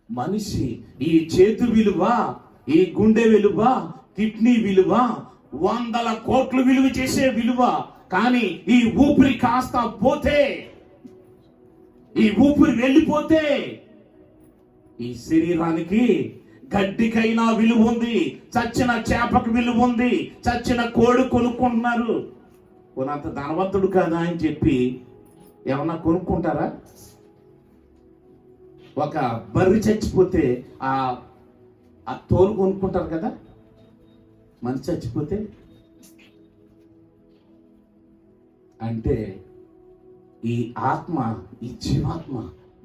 మనిషి ఈ చేతు విలువ, ఈ గుండె విలువ, కిడ్నీ విలువ 100 కోట్లు విలువ చేసే విలువ. కానీ ఈ ఊపిరి కాస్త పోతే, ఈ ఊపిరి వెళ్ళిపోతే ఈ శరీరానికి గడ్డికైనా విలువ ఉంది, చచ్చిన చేపకు విలువ ఉంది, చచ్చిన కోడి కొనుక్కుంటున్నారు. కొనంత ధనవంతుడు కదా అని చెప్పి ఏమన్నా కొనుక్కుంటారా? ఒక బర్రె చచ్చిపోతే ఆ తోలు కొనుక్కుంటారు కదా. మనిషి చచ్చిపోతే అంటే ఈ ఆత్మ, ఈ జీవాత్మ,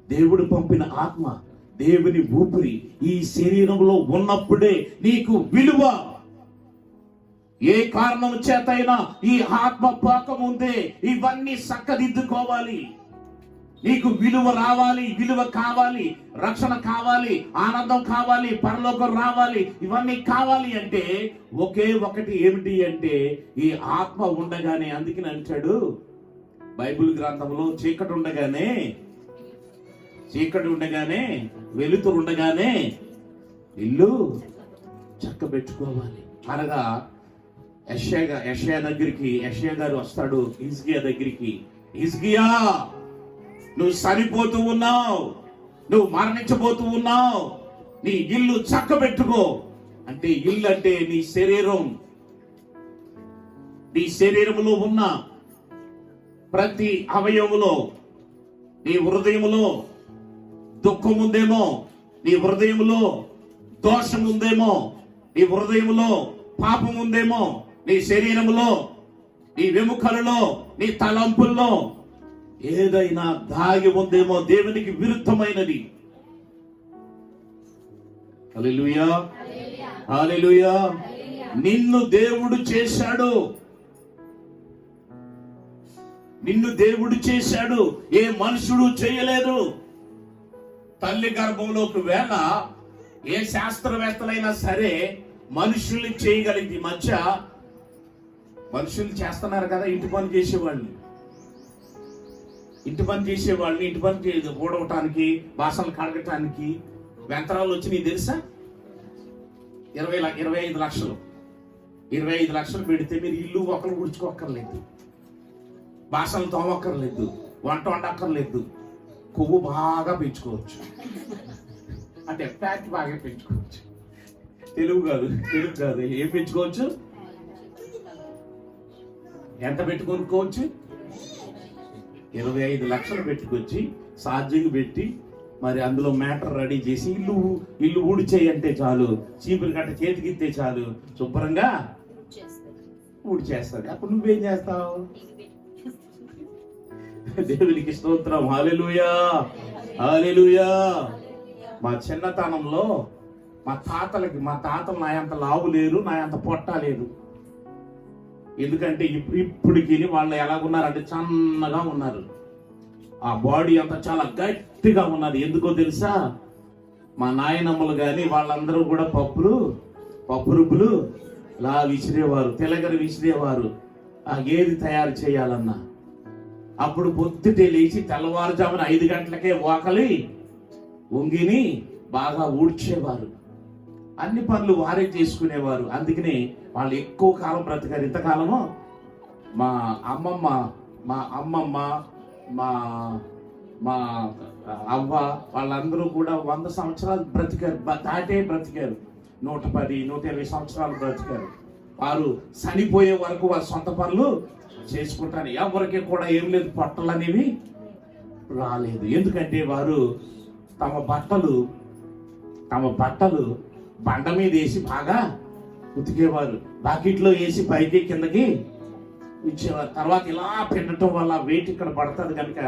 దేవుడు పంపిన ఆత్మ, దేవుని ఊపిరి ఈ శరీరంలో ఉన్నప్పుడే నీకు విలువ. ఏ కారణం చేతైనా ఈ ఆత్మ పోకముందే ఇవన్నీ చక్కదిద్దుకోవాలి. నీకు విలువ రావాలి, విలువ కావాలి, రక్షణ కావాలి, ఆనందం కావాలి, పరలోకం రావాలి. ఇవన్నీ కావాలి అంటే ఒకే ఒకటి ఏమిటి అంటే ఈ ఆత్మ ఉండగానే. అందుకని అంటాడు బైబిల్ గ్రంథంలో, చీకటి ఉండగానే వెలుతురు ఉండగానే ఇల్లు చక్కబెట్టుకోవాలి అనగా యెషయా దగ్గరికి యెషయా గారు వస్తాడు హిజ్కియా దగ్గరికి. హిజ్కియా, నువ్వు చనిపోతూ ఉన్నావు, నువ్వు మరణించబోతూ ఉన్నావు, నీ ఇల్లు చక్కబెట్టుకో. అంటే ఇల్లు అంటే నీ శరీరం. నీ శరీరంలో ఉన్న ప్రతి అవయవములో, నీ హృదయములో దుఃఖం ఉందేమో, నీ హృదయములో దోషం ఉందేమో, నీ హృదయములో పాపం ఉందేమో, నీ శరీరములో, నీ వెముకలలో, నీ తలంపుల్లో ఏదైనా దాగి ఉందేమో దేవునికి విరుద్ధమైనది. హల్లెలూయా, హల్లెలూయా. నిన్ను దేవుడు చేశాడు, నిన్ను దేవుడు చేశాడు, ఏ మనుషుడు చేయలేదు. తల్లి గర్భంలోకి వేళ ఏ శాస్త్రవేత్తలైనా సరే మనుషుల్ని చేయగలిగింది. ఈ మధ్య మనుషులు చేస్తున్నారు కదా, ఇంటి పని చేసేవాళ్ళని, ఇంటి పని ఊడవటానికి, బాసలు కడగటానికి యంత్రాలు వచ్చి నీకు తెలుసా? 25 లక్షలు 25 లక్షలు పెడితే మీరు ఇల్లు ఒకరు గుడుచుకోక్కర్లేదు, బాసలు తోమక్కర్లేదు, వంట వండక్కర్లేదు, కొవ్వు బాగా పెంచుకోవచ్చు. అంటే ఫ్యాట్ బాగా పెంచుకోవచ్చు. తెలుగు కాదు ఏం పెంచుకోవచ్చు? ఎంత పెట్టుకొనుకోవచ్చు? 25 లక్షలు పెట్టుకొచ్చి ఛార్జింగ్ పెట్టి మరి అందులో మ్యాటర్ రెడీ చేసి ఇల్లు ఊడిచేయి అంటే చాలు, చీపురు గట్ట చేతికిస్తే చాలు, శుభ్రంగా ఊడిచేస్తుంది. అప్పుడు నువ్వేం చేస్తావు? దేవునికి స్తోత్రం. హల్లెలూయా, హల్లెలూయా. మా చిన్నతనంలో మా తాతలు నా అంత లావు లేరు, నా అంత పొట్ట లేదు. ఎందుకంటే ఇప్పటికి వాళ్ళు ఎలాగున్నారంటే సన్నగా ఉన్నారు. ఆ బాడీ అంతా చాలా గట్టిగా ఉన్నది. ఎందుకో తెలుసా? మా నాయనమ్మలు కానీ వాళ్ళందరూ కూడా పప్పు రుబ్బులు ఇలా విసిరేవారు, తెల్లగర విసిరేవారు. ఆ గేది తయారు చేయాలన్నా అప్పుడు పొద్దుటే లేచి తెల్లవారుజామున 5 గంటలకే వాకలి వంగిని బాగా ఊడ్చేవారు. అన్ని పనులు వారే చేసుకునేవారు. అందుకనే వాళ్ళు ఎక్కువ కాలం బ్రతికారు. ఇంతకాలము మా అమ్మమ్మ మా అవ్వ వాళ్ళందరూ కూడా 100 సంవత్సరాలు బ్రతికారు, బ్రతికారు. 110, 120 సంవత్సరాలు బ్రతికారు. వారు చనిపోయే వరకు వారి సొంత పనులు చేసుకుంటారు. ఎవరికి కూడా ఏం లేదు, పొట్టలు అనేవి రాలేదు. ఎందుకంటే వారు తమ బట్టలు బండ మీద వేసి బాగా ఉతికేవారు, బకెట్లో వేసి పైకి కిందకి ఇచ్చేవారు. తర్వాత ఇలా పెట్టడం వల్ల వెయిట్ ఇక్కడ పడుతుంది కనుక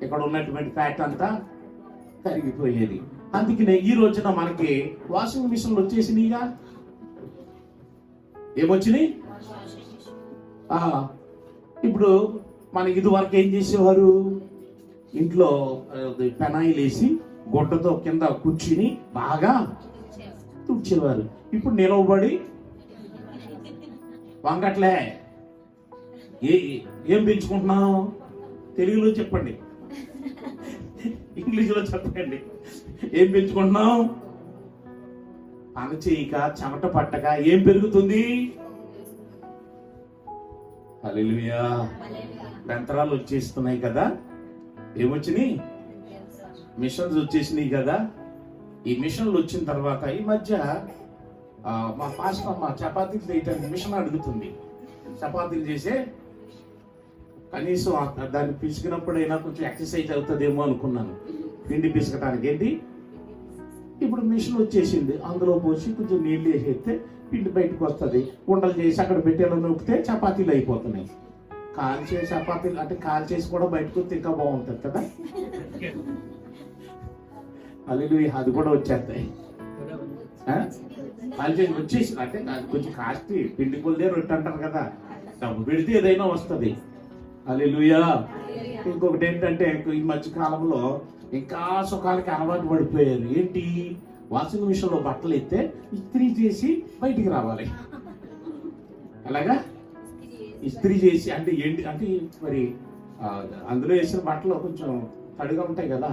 ఇక్కడ ఉన్నటువంటి ఫ్యాట్ అంతా కరిగిపోయేది. అందుకనే ఈ రోజున మనకి వాషింగ్ మిషన్లు వచ్చేసినాయిగా. ఏమొచ్చినాయి? ఇప్పుడు మనకి ఇది వరకు ఏం చేసేవారు? ఇంట్లో పెనాయిలు వేసి గుడ్డతో కింద కూర్చుని బాగా తుడిచేవారు. ఇప్పుడు నిలవబడి వంగట్లే. ఏం పెంచుకుంటున్నావు? తెలుగులో చెప్పండి, ఇంగ్లీష్లో చెప్పండి. ఏం పెంచుకుంటున్నాం? పని చేయక చెమట పట్టక ఏం పెరుగుతుంది? హల్లెలూయా. యంత్రాలు వచ్చేస్తున్నాయి కదా. ఏమొచ్చినాయి? మిషన్స్ వచ్చేసినాయి కదా. ఈ మిషన్లు వచ్చిన తర్వాత ఈ మధ్య మా పాస్టర్ అమ్మ చపాతీలు చేయటానికి మిషన్ అడుగుతుంది. చపాతీలు చేసే కనీసం దాన్ని పిసికినప్పుడైనా కొంచెం ఎక్సర్సైజ్ అవుతుందేమో అనుకున్నాను. పిండి పిసకటానికి ఏంటి, ఇప్పుడు మిషన్ వచ్చేసింది. అందులో పోసి కొంచెం నీళ్ళు వేసేస్తే పిండి బయటకు వస్తుంది. ఉండలు చేసి అక్కడ పెట్టేలా నొక్కితే చపాతీలు అయిపోతున్నాయి. కాల్చే చపాతీలు అంటే కాల్చేసి కూడా బయటకు వస్తే ఇంకా బాగుంటుంది కదా. హల్లెలూయా. అది కూడా వచ్చేస్తాయి. కాల్చేసి వచ్చేసి అంటే కొంచెం కాస్ట్లీ, పిండి కొలిదే రొట్టె అంటారు కదా, డబ్బు పెడితే ఏదైనా వస్తుంది. హల్లెలూయా. ఇంకొకటి ఏంటంటే ఈ మధ్య కాలంలో ఇంకా సుఖాలకి అలవాటు పడిపోయారు. ఏంటి, వాషింగ్ మిషన్ లో బట్టలు ఎత్తే ఇస్త్రీ చేసి బయటికి రావాలి. అలాగా ఇస్త్రీ చేసి అంటే ఏంటి అంటే మరి అందులో వేసిన బట్టలు కొంచెం తడిగా ఉంటాయి కదా,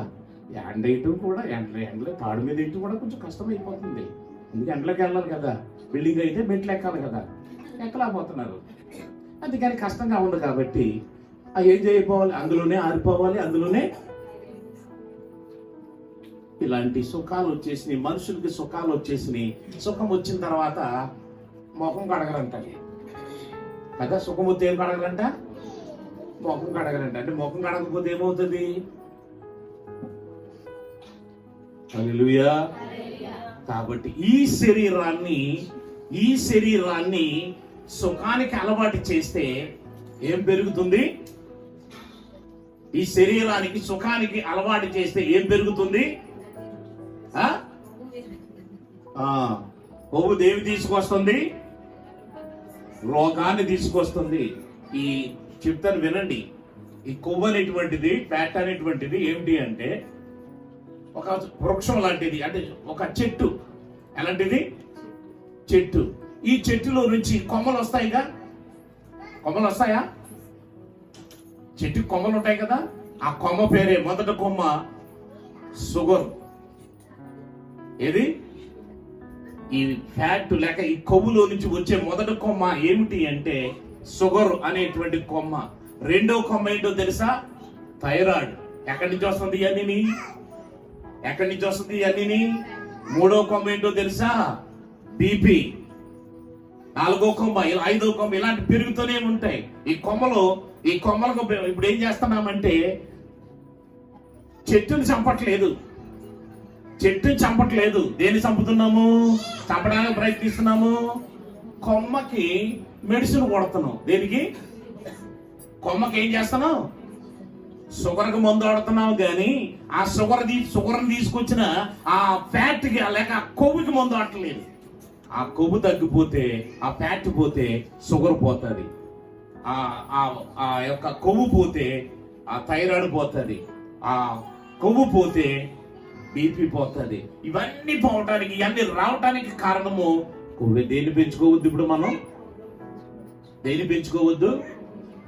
ఎండ వేయటం కూడా ఎండలో తాడు మీద వేయటం కూడా కొంచెం కష్టం అయిపోతుంది. ఎందుకు ఎండలోకి వెళ్ళాలి కదా, బిల్డింగ్ అయితే మెట్లు ఎక్కాలి కదా, ఎక్కలేకపోతున్నారు. అందుకని కష్టంగా ఉండదు కాబట్టి ఏం చేయకపోవాలి, అందులోనే ఆరిపోవాలి. అందులోనే ఇలాంటి సుఖాలు వచ్చేసినాయి, మనుషులకి సుఖాలు వచ్చేసినాయి. సుఖం వచ్చిన తర్వాత ముఖం కడగరంట కదా. సుఖం వస్తే ఏం కడగరంట, ముఖం కడగరంట. అంటే ముఖం కడగకపోతే ఏమవుతుంది? హల్లెలూయా. కాబట్టి ఈ శరీరాన్ని సుఖానికి అలవాటు చేస్తే ఏం పెరుగుతుంది? ఈ శరీరానికి సుఖానికి అలవాటు చేస్తే ఏం పెరుగుతుంది? కొవ్వు దేవి తీసుకొస్తుంది, రోగాన్ని తీసుకొస్తుంది. ఈ చెప్తాను వినండి. ఈ కొవ్వు అనేటువంటిది, ఫ్యాట్ అనేటువంటిది ఏమిటి అంటే ఒక వృక్షం లాంటిది. అంటే ఒక చెట్టు. ఎలాంటిది? చెట్టు. ఈ చెట్టులో నుంచి కొమ్మలు వస్తాయిగా. కొమ్మలు వస్తాయా? చెట్టుకి కొమ్మలు ఉంటాయి కదా. ఆ కొమ్మ పేరే, మొదటి కొమ్మ షుగర్. ఏది? ఈ ఫ్యాట్ లేక ఈ కొవ్వులో నుంచి వచ్చే మొదటి కొమ్మ ఏమిటి అంటే షుగర్ అనేటువంటి కొమ్మ. రెండో కొమ్మ ఏంటో తెలుసా? థైరాయిడ్. ఎక్కడి నుంచి వస్తుంది ఇవన్నీ? ఎక్కడి నుంచి వస్తుంది ఇవన్నీ? మూడో కొమ్మ ఏంటో తెలుసా? బీపీ. నాలుగో కొమ్మ, ఐదో కొమ్మ, ఇలాంటి పెరుగుతూనే ఉంటాయి. ఈ కొమ్మలకు ఇప్పుడు ఏం చేస్తున్నామంటే చెట్టుని చంపట్లేదు. దేన్ని చంపుతున్నాము? చంపడానికి ప్రయత్నిస్తున్నాము. కొమ్మకి మెడిసిన్ కొడుతున్నాం. దేనికి? కొమ్మకి ఏం చేస్తున్నాం? షుగర్కి మందు ఆడుతున్నాం. కానీ ఆ షుగర్ని తీసుకొచ్చిన ఆ ఫ్యాట్కి లేక ఆ కొవ్వుకి మందు ఆడట్లేదు. ఆ కొవ్వు తగ్గిపోతే, ఆ ఫ్యాట్ పోతే షుగర్ పోతుంది. ఆ యొక్క కొవ్వు పోతే ఆ థైరాయిడ్ పోతుంది. ఆ కొవ్వు పోతే బీపీ పోతుంది. ఇవన్నీ పోవటానికి, ఇవన్నీ రావటానికి కారణము కొవ్వే. దేన్ని పెంచుకోవద్దు? ఇప్పుడు మనం దేన్ని పెంచుకోవద్దు?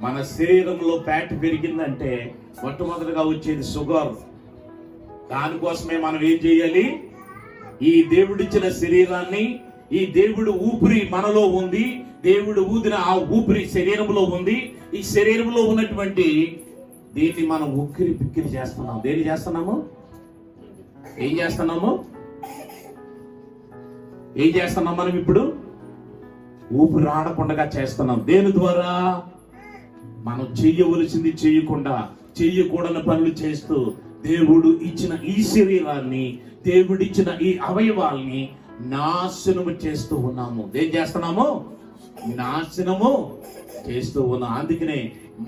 మన శరీరంలో ఫ్యాట్ పెరిగిందంటే మొట్టమొదటిగా వచ్చేది షుగర్. దానికోసమే మనం ఏం చేయాలి? ఈ దేవుడిచ్చిన శరీరాన్ని, ఈ దేవుడు ఊపిరి మనలో ఉంది, దేవుడు ఊదిన ఆ ఊపిరి శరీరంలో ఉంది. ఈ శరీరంలో ఉన్నటువంటి దీన్ని మనం ఉక్కిరి పిక్కిరి చేస్తున్నాం. దేని చేస్తున్నాము? ఏం చేస్తున్నాం మనం ఇప్పుడు? ఊపిరి ఆడకుండా చేస్తున్నాం. దేని ద్వారా? మనం చెయ్యవలసింది చేయకుండా, చెయ్యకూడని పనులు చేస్తూ దేవుడు ఇచ్చిన ఈ శరీరాన్ని, దేవుడిచ్చిన ఈ అవయవాల్ని నాశనము చేస్తూ ఉన్నాము. ఏం చేస్తున్నాము? నాశనము చేస్తూ ఉన్నాం. అందుకనే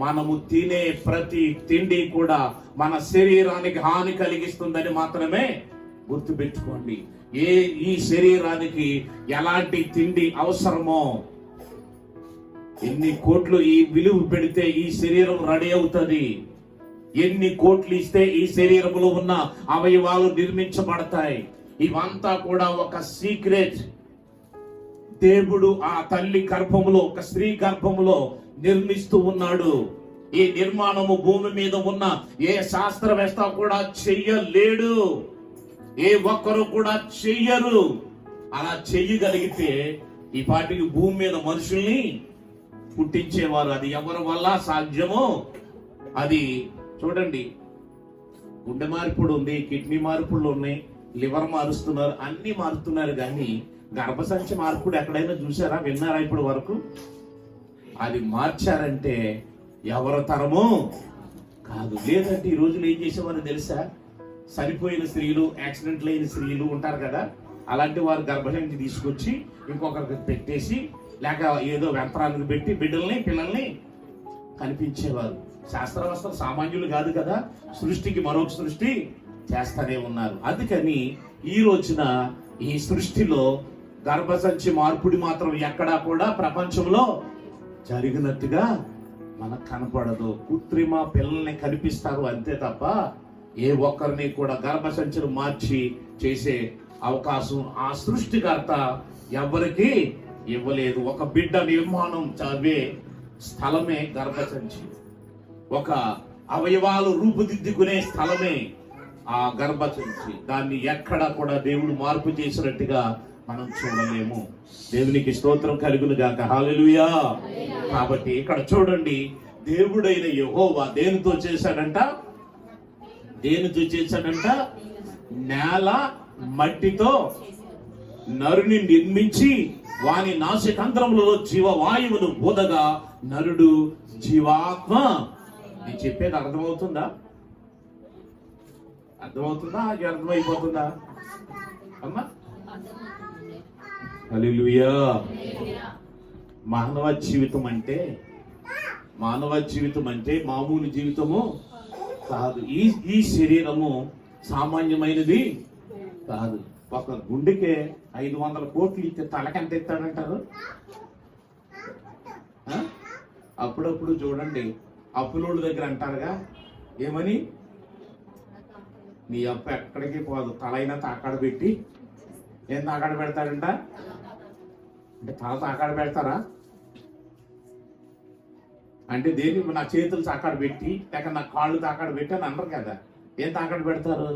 మనము తినే ప్రతి తిండి కూడా మన శరీరానికి హాని కలిగిస్తుందని మాత్రమే గుర్తుపెట్టుకోండి. ఈ శరీరానికి ఎలాంటి తిండి అవసరమో, ఎన్ని కోట్లు ఈ విలువ పెడితే ఈ శరీరం రెడీ అవుతుంది, ఎన్ని కోట్లు ఇస్తే ఈ శరీరంలో ఉన్న అవయవాలు నిర్మించబడతాయి. ఇవంతా కూడా ఒక సీక్రెట్. దేవుడు ఆ తల్లి గర్భములో, ఒక స్త్రీ గర్భములో నిర్మిస్తూ ఉన్నాడు. ఈ నిర్మాణము భూమి మీద ఉన్న ఏ శాస్త్రవేత్త కూడా చెయ్యలేడు. ఏ ఒక్కరు కూడా చెయ్యరు. అలా చెయ్యగలిగితే ఈ పాటికి భూమి మీద మనుషుల్ని పుట్టించేవారు. అది ఎవరి వల్ల సాధ్యమో అది చూడండి. గుండె మార్పుడు ఉంది, కిడ్నీ మార్పులు ఉన్నాయి, లివర్ మారుస్తున్నారు, అన్ని మారుతున్నారు. కానీ గర్భసంచి మార్పుడు ఎక్కడైనా చూసారా, విన్నారా ఇప్పుడు వరకు? అది మార్చారంటే ఎవరి తరమో కాదు. లేదంటే ఈ రోజులు ఏం చేసేవారు తెలుసా? చనిపోయిన స్త్రీలు, యాక్సిడెంట్లు అయిన స్త్రీలు ఉంటారు కదా, అలాంటి వారు గర్భసంచి తీసుకొచ్చి ఇంకొకరికి పెట్టేసి లేక ఏదో యంత్రాలకు పెట్టి పిల్లల్ని కనిపించేవారు. శాస్త్రవేత్తలు సామాన్యులు కాదు కదా, సృష్టికి మరొక సృష్టి చేస్తూనే ఉన్నారు. అందుకని ఈ రోజున ఈ సృష్టిలో గర్భసంచి మార్పుడి మాత్రం ఎక్కడా కూడా ప్రపంచంలో జరిగినట్టుగా మనకు కనపడదు. కృత్రిమ పిల్లల్ని కనిపిస్తారు అంతే తప్ప ఏ ఒక్కరిని కూడా గర్భసంచిని మార్చి చేసే అవకాశం ఆ సృష్టికర్త ఎవరికి ఇవ్వలేదు. ఒక బిడ్డ నిర్మాణం చదివే స్థలమే గర్భసంచి, ఒక అవయవాలు రూపుదిద్దుకునే స్థలమే ఆ గర్భసంచి. దాన్ని ఎక్కడ కూడా దేవుడు మార్పు చేసినట్టుగా మనం చూడలేము. దేవునికి స్తోత్రం కలుగును గాక. హల్లెలూయా. కాబట్టి ఇక్కడ చూడండి, దేవుడైన యెహోవా దేనితో చేశాడంట? నేల మట్టితో నరుని నిర్మించి వాని నాసికంధ్రములలో జీవవాయువును బోధగా నరుడు జీవాత్మ. నేను చెప్పేది అర్థమవుతుందా? అర్థమైపోతుందా అమ్మా? హల్లెలూయా. మానవ జీవితం అంటే మామూలు జీవితము కాదు. ఈ శరీరము సామాన్యమైనది కాదు. ఒక గుండెకే 500 కోట్లు ఇస్తే తలకెంత ఇస్తాడంటారు? అప్పుడప్పుడు చూడండి, అప్పులోళ్ళ దగ్గర అంటారుగా, ఏమని, నీ అప్పు ఎక్కడికి పోదు, తలైనా తాకాడ పెట్టి. ఏం తాకాడ పెడతారంట అంటే తల తాకాడ పెడతారా అంటే దేని? నా చేతులు తాకాడ పెట్టి లేక నా కాళ్ళు తాకాడ పెట్టి అని అనరు కదా. ఏం తాకాడ పెడతారు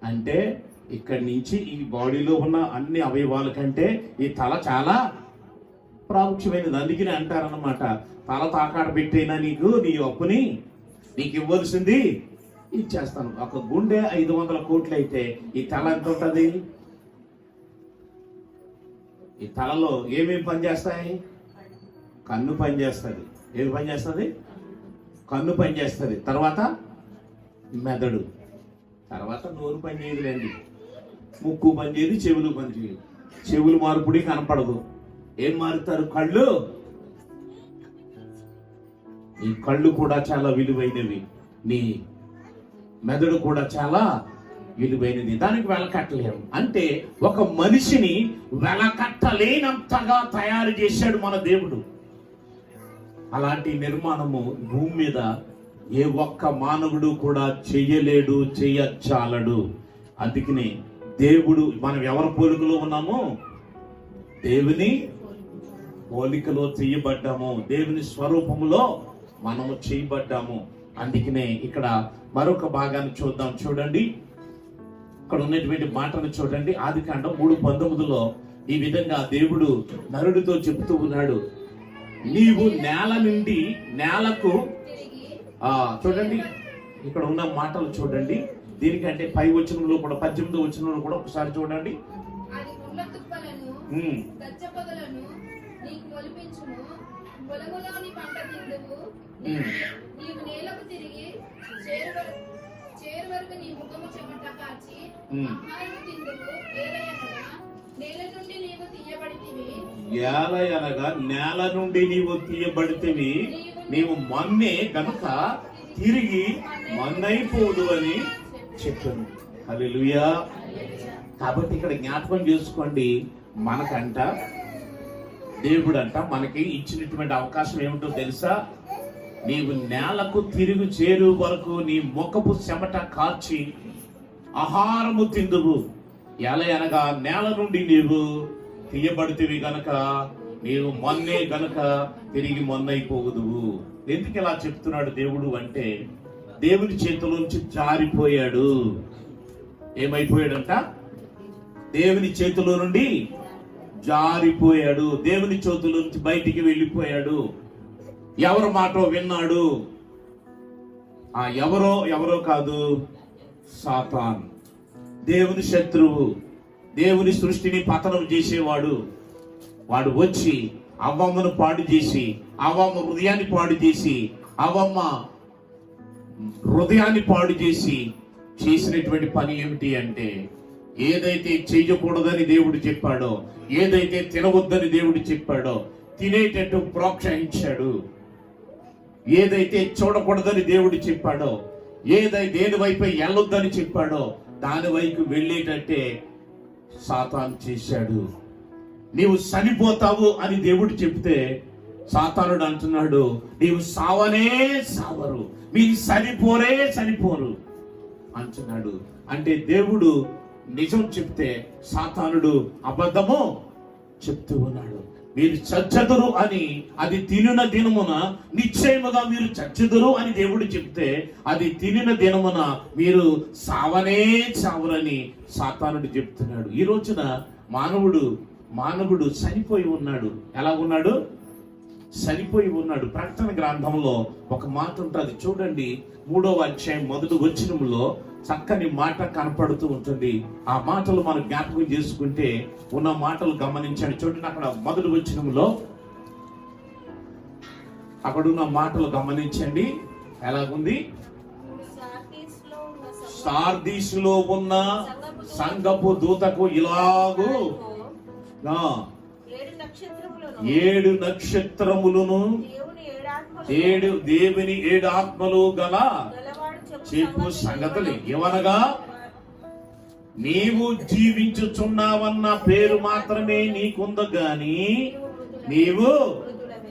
అంటే ఇక్కడి నుంచి ఈ బాడీలో ఉన్న అన్ని అవయవాల కంటే ఈ తల చాలా ప్రాముఖ్యమైనది. అందుకనే అంటారన్నమాట, తల తాకాడ పెట్టైనా నీ అప్పుని నీకు ఇవ్వాల్సింది ఇచ్చేస్తాను. ఒక గుండె 500 కోట్లు అయితే ఈ తల ఎంత ఉంటుంది? ఈ తలలో ఏమేమి పనిచేస్తాయి? కన్ను పనిచేస్తుంది. ఏమి పనిచేస్తుంది? కన్ను పనిచేస్తుంది. తర్వాత మెదడు, తర్వాత నోరు పనిచేయదులేండి, ముక్కు పనిచేయదు, చెవులు పనిచేయదు. చెవులు మార్పుడి కనపడదు. ఏం మారుతారు? కళ్ళు. ఈ కళ్ళు కూడా చాలా విలువైనవి, నీ మెదడు కూడా చాలా విలువైనది. దానికి వెలకట్టలేము. అంటే ఒక మనిషిని వెలకట్టలేనంతగా తయారు చేశాడు మన దేవుడు. అలాంటి నిర్మాణము భూమి మీద ఏ ఒక్క మానవుడు కూడా చెయ్యలేడు, చెయ్యచాలడు. అందుకనే దేవుడు, మనం ఎవరి పోలికలో ఉన్నామో? దేవుని పోలికలో చేయబడ్డాము, దేవుని స్వరూపములో మనము చేయబడ్డాము. అందుకనే ఇక్కడ మరొక భాగాన్ని చూద్దాం. చూడండి, ఇక్కడ ఉన్నటువంటి మాటను చూడండి. ఆదికాండం 3:19లో ఈ విధంగా దేవుడు నరుడితో చెప్తూ ఉన్నాడు, నీవు నేల నుండి నేలకు. చూడండి ఇక్కడ ఉన్న మాటలు చూడండి. దీనికంటే పై వచనంలో కూడా 18వ వచనంలో కూడా ఒకసారి చూడండి. నేల నుండి నీవు తీయబడితివి, నీవు మన్నే గనుక తిరిగి మన్నైపోదు అని చెప్పాను. హల్లెలూయా. కాబట్టి ఇక్కడ జ్ఞాపకం చేసుకోండి, మనకంట దేవుడంట మనకి ఇచ్చినటువంటి అవకాశం ఏమిటో తెలుసా? నీవు నేలకు తిరిగి చేరు వరకు నీ ముఖపు చెమట కార్చి ఆహారము తిందువు. ఎలా అనగా నేల నుండి నీవు తీయబడితివి గనక నీవు మొన్నే గనక తిరిగి మొన్నైపోదువు. ఎందుకు ఇలా చెప్తున్నాడు దేవుడు అంటే, దేవుని చేతిలోంచి జారిపోయాడు. ఏమైపోయాడంట? దేవుని చేతిలో నుండి జారిపోయాడు. దేవుని చేతుల నుంచి బయటికి వెళ్ళిపోయాడు. ఎవరి మాటో విన్నాడు. ఆ ఎవరో కాదు, సాతాన్, దేవుని శత్రువు, దేవుని సృష్టిని పతనం చేసేవాడు. వాడు వచ్చి అవ్వమ్మను పాడు చేసి, అవ్వమ్మ హృదయాన్ని పాడు చేసి, అవ్వమ్మ హృదయాన్ని పాడు చేసి చేసినటువంటి పని ఏమిటి అంటే, ఏదైతే చెయ్యకూడదని దేవుడు చెప్పాడో, ఏదైతే తినవద్దని దేవుడు చెప్పాడో తినేటట్టు ప్రోత్సహించాడు. ఏదైతే చూడకూడదని దేవుడు చెప్పాడో, దేని వైపు వెళ్ళొద్దని చెప్పాడో దాని వైపు వెళ్ళేటట్టే సాతాను చేశాడు. నీవు చనిపోతావు అని దేవుడు చెప్తే సాతానుడు అంటున్నాడు, నీవు సావనే సావరు, మీరు చనిపోరు అంటున్నాడు. అంటే దేవుడు నిజం చెప్తే సాతానుడు అబద్ధము చెప్తూ ఉన్నాడు. మీరు చచ్చెదరు అని, అది తినిన దినమున నిశ్చయముగా మీరు చచ్చెదరు అని దేవుడు చెప్తే, అది తినిన దినమున మీరు సావరని సాతానుడు చెప్తున్నాడు. ఈ రోజున మానవుడు చనిపోయి ఉన్నాడు. ఎలా ఉన్నాడు? చనిపోయి ఉన్నాడు. ప్రకటన గ్రంథంలో ఒక మాట ఉంటుంది చూడండి, 3వ అధ్యాయం 1వ వచనంలో చక్కని మాట కనపడుతూ ఉంటుంది. ఆ మాటలు మనం జ్ఞాపకం చేసుకుంటే ఉన్న మాటలు గమనించండి. చూడండి, అక్కడ 1వ వచనంలో అక్కడున్న మాటలు గమనించండి. ఎలాగుంది? సార్దీసులో ఉన్న సంఘపు దూతకు ఇలాగూ 7 నక్షత్రములను దేవుని 7 ఆత్మలు గల చెప్పు సంగతులు ఏమనగా, నీవు జీవించుచున్నావన్న పేరు మాత్రమే నీకుంద గాని నీవు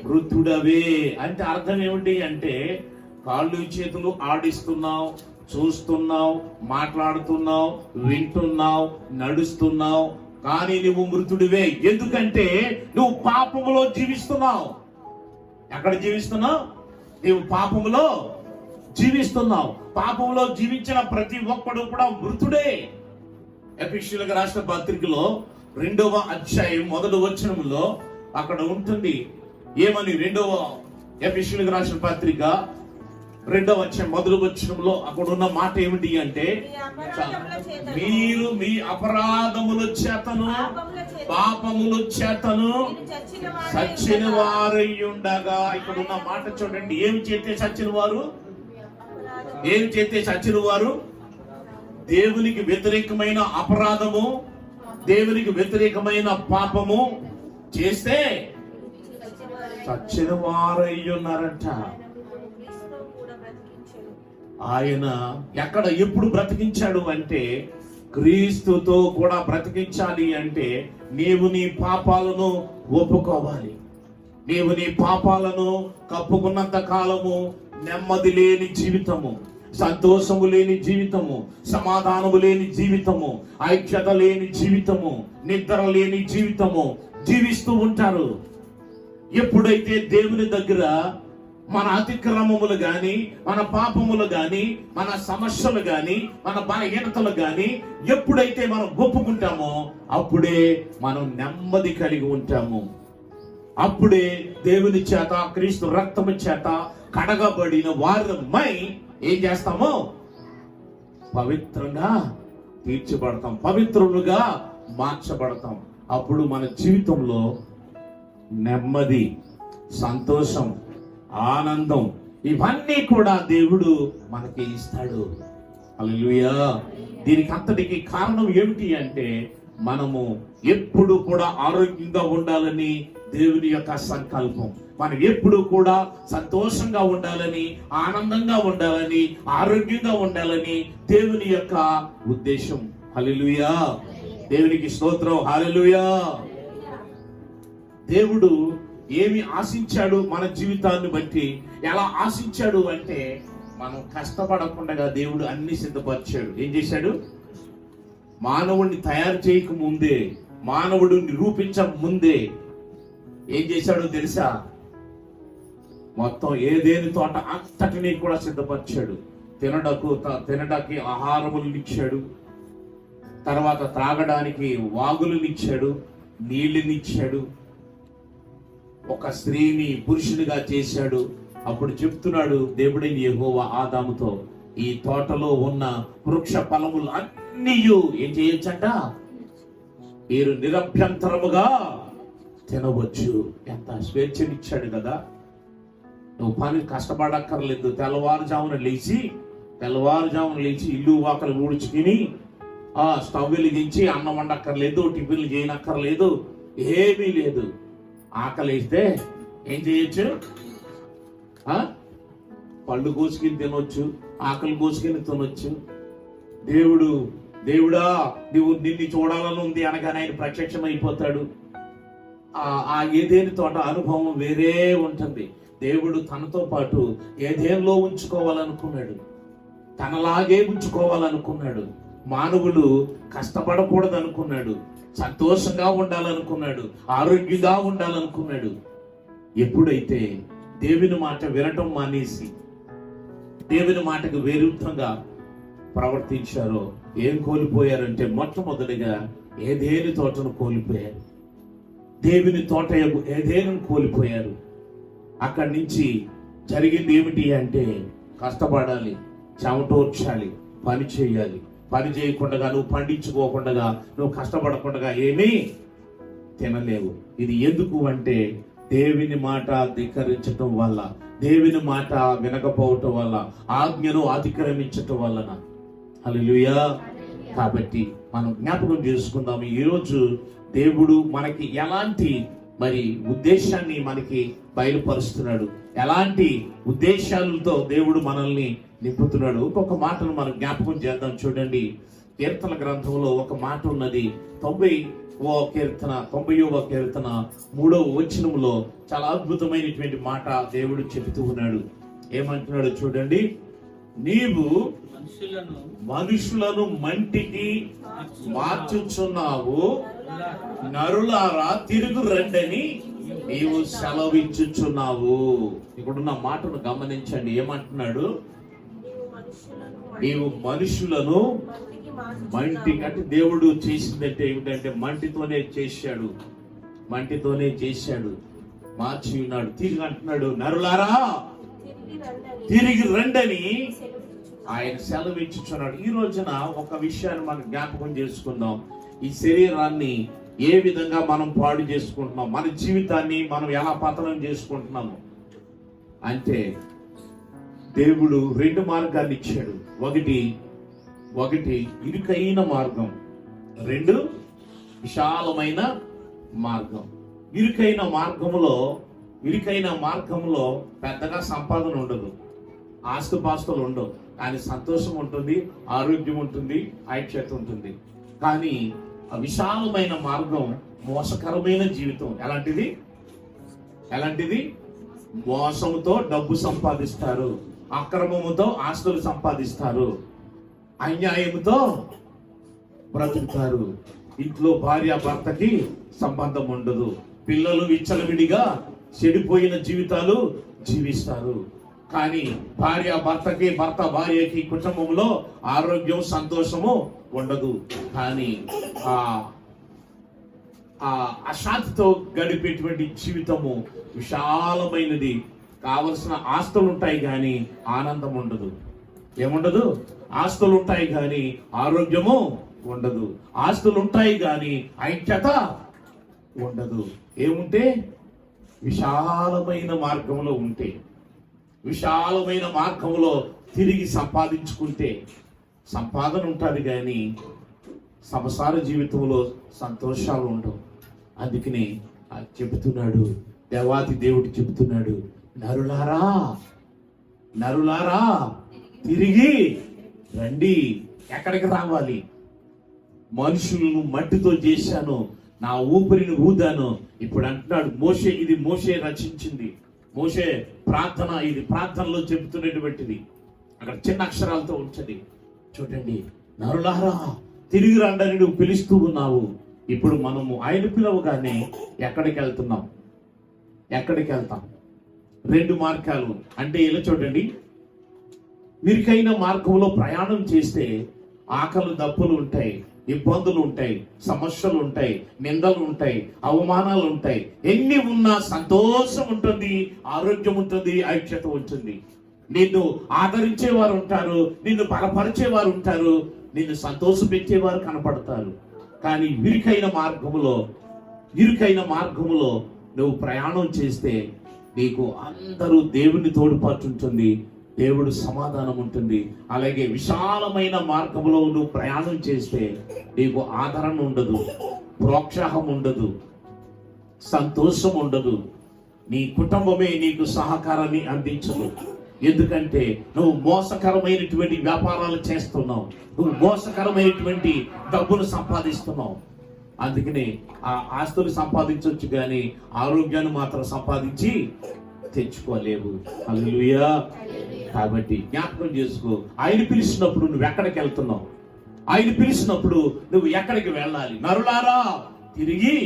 మృతుడవే. అంటే అర్థం ఏమిటి అంటే, కాళ్ళు చేతులు ఆడిస్తున్నావు, చూస్తున్నావు, మాట్లాడుతున్నావు, వింటున్నావు, నడుస్తున్నావు, కానీ నువ్వు మృతుడివే. ఎందుకంటే నువ్వు పాపములో జీవిస్తున్నావు. ఎక్కడ జీవిస్తున్నావు? నీవు పాపములో జీవిస్తున్నావు. పాపంలో జీవించిన ప్రతి ఒక్కడు కూడా మృతుడే. ఎఫెసీయులకు రాసిన పత్రికలో 2వ అధ్యాయం 1వ వచనంలో అక్కడ ఉంటుంది ఏమని, ఎఫెసీయులకు రాసిన పత్రిక 2వ అధ్యాయం 1వ వచనంలో అక్కడ ఉన్న మాట ఏమిటి అంటే, మీరు మీ అపరాధముల చేతను పాపముల చేతను చచ్చిన వారై ఉండగా. ఇక్కడ ఉన్న మాట చూడండి, ఏమి చేస్తే చచ్చిన వారు? దేవునికి వ్యతిరేకమైన అపరాధము, దేవునికి వ్యతిరేకమైన పాపము చేస్తే చచ్చిన వారై ఉన్నారంట. ఆయన ఎక్కడ ఎప్పుడు బ్రతికించాడు అంటే, క్రీస్తుతో కూడా బ్రతికించాలి అంటే నీవు నీ పాపాలను ఒప్పుకోవాలి. నీవు నీ పాపాలను కప్పుకున్నంత కాలము నెమ్మది లేని జీవితము, సంతోషము లేని జీవితము, సమాధానము లేని జీవితము, ఐక్యత లేని జీవితము, నిద్ర లేని జీవితము జీవిస్తూ ఉంటారు. ఎప్పుడైతే దేవుని దగ్గర మన అతిక్రమములు గాని, మన పాపములు గాని, మన సమస్యలు గాని, మన బలహీనతలు గాని ఎప్పుడైతే మనం ఒప్పుకుంటామో అప్పుడే మనం నెమ్మది కలిగి ఉంటాము. అప్పుడే దేవుని చేత, క్రీస్తు రక్తము చేత కడగబడిన వారమై ఏం చేస్తామో పవిత్రంగా తీర్చబడతాం, పవిత్రులుగా మార్చబడతాం. అప్పుడు మన జీవితంలో నెమ్మది, సంతోషం, ఆనందం ఇవన్నీ కూడా దేవుడు మనకి ఇస్తాడు. హల్లెలూయా. దీనికి అంతటికి కారణం ఏమిటి అంటే, మనము ఎప్పుడు కూడా ఆరోగ్యంగా ఉండాలని దేవుని యొక్క సంకల్పం. మనం ఎప్పుడు కూడా సంతోషంగా ఉండాలని, ఆనందంగా ఉండాలని, ఆరోగ్యంగా ఉండాలని దేవుని యొక్క ఉద్దేశం. హల్లెలూయా. దేవునికి స్తోత్రం. హల్లెలూయా. దేవుడు ఏమి ఆశించాడు మన జీవితాన్ని బట్టి? ఎలా ఆశించాడు అంటే, మనం కష్టపడకుండా దేవుడు అన్ని సిద్ధపరిచాడు. ఏం చేశాడు? మానవుడిని తయారు చేయక ముందే, మానవుడిని నిరూపించ ముందే ఏం చేశాడో తెలుసా? మొత్తం ఏదేని తోట అంతటినీ కూడా సిద్ధపరిచాడు. తినడానికి ఆహారములు ఇచ్చాడు, తర్వాత త్రాగడానికి వాగులనిచ్చాడు, నీళ్ళనిచ్చాడు, ఒక స్త్రీని పురుషునిగా చేశాడు. అప్పుడు చెప్తున్నాడు దేవుడైన యెహోవా ఆదాముతో, ఈ తోటలో ఉన్న వృక్ష ఫలములు అన్నీ ఏం చేయొచ్చంట, మీరు నిరభ్యంతరముగా తినవచ్చు. ఎంత స్వేచ్ఛనిచ్చాడు కదా. నువ్వు పని కష్టపడక్కర్లేదు. తెల్లవారుజామున లేచి ఇల్లు వాకలు ఊడ్చుకుని స్టవ్ వెలిగించి అన్నం వండక్కర్లేదు, టిఫిన్లు చేయనక్కర్లేదు, ఏమీ లేదు. ఆకలి వేస్తే ఏం చేయొచ్చు, పళ్ళు కోసుకుని తినొచ్చు, ఆకలి కోసుకుని తినొచ్చు. దేవుడా నువ్వు నిన్ను చూడాలని ఉంది అనగానే ఆయన ప్రత్యక్షం అయిపోతాడు. ఆ ఏదేని తోట అనుభవం వేరే ఉంటుంది. దేవుడు తనతో పాటు ఏదేనిలో ఉంచుకోవాలనుకున్నాడు, తనలాగే ఉంచుకోవాలనుకున్నాడు. మానవులు కష్టపడకూడదు అనుకున్నాడు, సంతోషంగా ఉండాలనుకున్నాడు, ఆరోగ్యంగా ఉండాలనుకున్నాడు. ఎప్పుడైతే దేవుని మాట వినటం మానేసి దేవుని మాటకు విరుద్ధంగా ప్రవర్తించారో ఏం కోల్పోయారంటే, మొట్టమొదటిగా ఏదేని తోటను కోల్పోయారు. దేవుని తోట ఏదేను కోల్పోయారు. అక్కడి నుంచి జరిగింది ఏమిటి అంటే, కష్టపడాలి, చెమటోర్చాలి, పని చేయాలి. పని చేయకుండా, నువ్వు పండించుకోకుండా, నువ్వు కష్టపడకుండా ఏమీ తినలేవు. ఇది ఎందుకు అంటే, దేవుని మాట ధిక్కరించటం వల్ల, దేవుని మాట వినకపోవటం వల్ల, ఆజ్ఞను అతిక్రమించటం వలన. హల్లెలూయా. కాబట్టి మనం జ్ఞాపకం చేసుకుందాం, ఈరోజు దేవుడు మనకి ఎలాంటి ఉద్దేశాన్ని మనకి బయలుపరుస్తున్నాడు, ఎలాంటి ఉద్దేశాలతో దేవుడు మనల్ని నింపుతున్నాడు. ఒక్కొక్క మాటను మనం జ్ఞాపకం చేద్దాం. చూడండి, కీర్తన గ్రంథంలో ఒక మాట ఉన్నది. 90వ కీర్తన 3వ వచనంలో చాలా అద్భుతమైనటువంటి మాట దేవుడు చెబుతూ ఉన్నాడు. ఏమంటున్నాడు చూడండి, నీవు మనుషులను మంటికి మార్చుచున్నావు, నరులారా తిరుగు రండని నీవు సెలవిచ్చుచున్నావు. ఇక్కడున్న మాటను గమనించండి. ఏమంటున్నాడు, నీవు మనుషులను మంటికి, అంటే దేవుడు చేసిందంటే ఏమిటంటే మంటితోనే చేశాడు, మార్చి ఉన్నాడు. తిరిగి అంటున్నాడు, నరులారా తిరిగి రండని ఆయన సెలవిచ్చుచున్నాడు. ఈ రోజున ఒక విషయాన్ని మనం జ్ఞాపకం చేసుకుందాం. ఈ శరీరాన్ని ఏ విధంగా మనం పాడు చేసుకుంటున్నాం, మన జీవితాన్ని మనం ఎలా పతనం చేసుకుంటున్నాము అంటే, దేవుడు 2 మార్గాన్ని ఇచ్చాడు. ఒకటి ఇరుకైన మార్గం, 2 విశాలమైన మార్గం. ఇరుకైన మార్గంలో పెద్దగా సంపాదన ఉండదు, ఆస్తుపాస్తులు ఉండవు, కానీ సంతోషం ఉంటుంది, ఆరోగ్యం ఉంటుంది, ఐక్యత ఉంటుంది. కానీ ఆ విశాలమైన మార్గం మోసకరమైన జీవితం. ఎలాంటిది? మోసంతో డబ్బు సంపాదిస్తారు, అక్రమముతో ఆస్తులు సంపాదిస్తారు, అన్యాయంతో బ్రతుకుతారు. ఇంట్లో భార్య భర్తకి సంబంధం ఉండదు, పిల్లలు విచ్చలవిడిగా చెడిపోయిన జీవితాలు జీవిస్తారు. కానీ భార్య భర్తకి, భర్త భార్యకి, కుటుంబంలో ఆరోగ్యం సంతోషము ఉండదు. కానీ ఆ అశాంతితో గడిపేటువంటి జీవితము విశాలమైనది. కావలసిన ఆస్తులు ఉంటాయి కానీ ఆనందం ఉండదు. ఏముండదు? ఆస్తులు ఉంటాయి కానీ ఆరోగ్యము ఉండదు. ఆస్తులు ఉంటాయి కానీ ఐక్యత ఉండదు. ఏముంటే? విశాలమైన మార్గంలో ఉంటే, విశాలమైన మార్గంలో తిరిగి సంపాదించుకుంటే సంపాదన ఉంటుంది కానీ సంసార జీవితంలో సంతోషాలు ఉండవు. అందుకని చెబుతున్నాడు, దేవాది దేవుడు చెబుతున్నాడు, నరులారా తిరిగి రండి. ఎక్కడికి రావాలి? మనుషులను మట్టితో చేశాను, నా ఊపిరిని ఊదాను. ఇప్పుడు అంటున్నాడు మోషే, ఇది మోషే రచించింది, మోషే ప్రార్థన, ఇది ప్రార్థనలో చెబుతున్నటువంటిది. అక్కడ చిన్న అక్షరాలతో ఉంచండి. చూడండి, నరులారా తిరిగి రండని నువ్వు పిలుస్తూ ఉన్నావు. ఇప్పుడు మనము ఆయన పిలవగానే ఎక్కడికి వెళ్తున్నాం? ఎక్కడికి వెళ్తాం? 2 మార్గాలు. అంటే ఇలా చూడండి, ఇరుకైన మార్గంలో ప్రయాణం చేస్తే ఆకలి దప్పులు ఉంటాయి, ఇబ్బందులు ఉంటాయి, సమస్యలు ఉంటాయి, నిందలు ఉంటాయి, అవమానాలు ఉంటాయి. ఎన్ని ఉన్నా సంతోషం ఉంటుంది, ఆరోగ్యం ఉంటుంది, ఐక్యత ఉంటుంది. నిన్ను ఆదరించేవారు ఉంటారు, నిన్ను బలపరిచేవారు ఉంటారు, నిన్ను సంతోషపెట్టేవారు కనపడతారు. కానీ ఇరుకైన మార్గములో నువ్వు ప్రయాణం చేస్తే నీకు అందరూ దేవుని తోడ్పాటు, దేవుడు సమాధానం ఉంటుంది. అలాగే విశాలమైన మార్గంలో నువ్వు ప్రయాణం చేస్తే నీకు ఆదరణ ఉండదు, ప్రోత్సాహం ఉండదు, సంతోషం ఉండదు. నీ కుటుంబమే నీకు సహకారాన్ని అందించదు. ఎందుకంటే నువ్వు మోసకరమైనటువంటి వ్యాపారాలు చేస్తున్నావు, నువ్వు మోసకరమైనటువంటి డబ్బును సంపాదిస్తున్నావు. అందుకనే ఆ ఆస్తులు సంపాదించవచ్చు కానీ ఆరోగ్యాన్ని మాత్రం సంపాదించి తెచ్చుకోలేవు. హల్లెలూయా. కాబట్టి జ్ఞాపకం చేసుకో, ఆయన పిలిచినప్పుడు నువ్వు ఎక్కడికి వెళ్తున్నావు, ఆయన పిలిచినప్పుడు నువ్వు ఎక్కడికి వెళ్ళాలి. నరులారా తిరిగి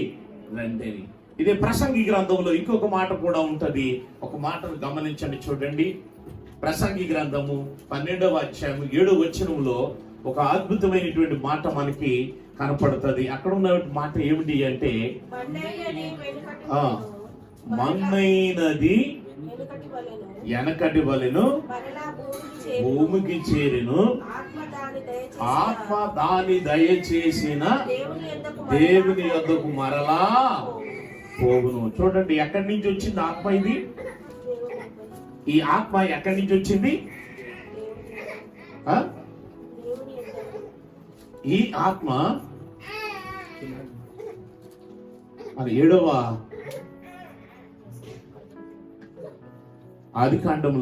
రండి. ఇదే ప్రసంగి గ్రంథంలో ఇంకొక మాట కూడా ఉంటది. ఒక మాటను గమనించండి, చూడండి. ప్రసంగి గ్రంథము 12వ అధ్యాయం 7వ వచనంలో ఒక అద్భుతమైనటువంటి మాట మనకి కనపడుతుంది. అక్కడ ఉన్న మాట ఏమిటి అంటే, మన్నైనది వెనకటి వలెను భూమికి చేరెను, ఆత్మ దాని దయచేసిన దేవుని యొద్దకు మరలా పోగును. చూడండి, ఎక్కడి నుంచి వచ్చింది ఆత్మ? ఇది ఈ ఆత్మ ఎక్కడి నుంచి వచ్చింది? ఈ ఆత్మ మరి 7వ ఆదికాండం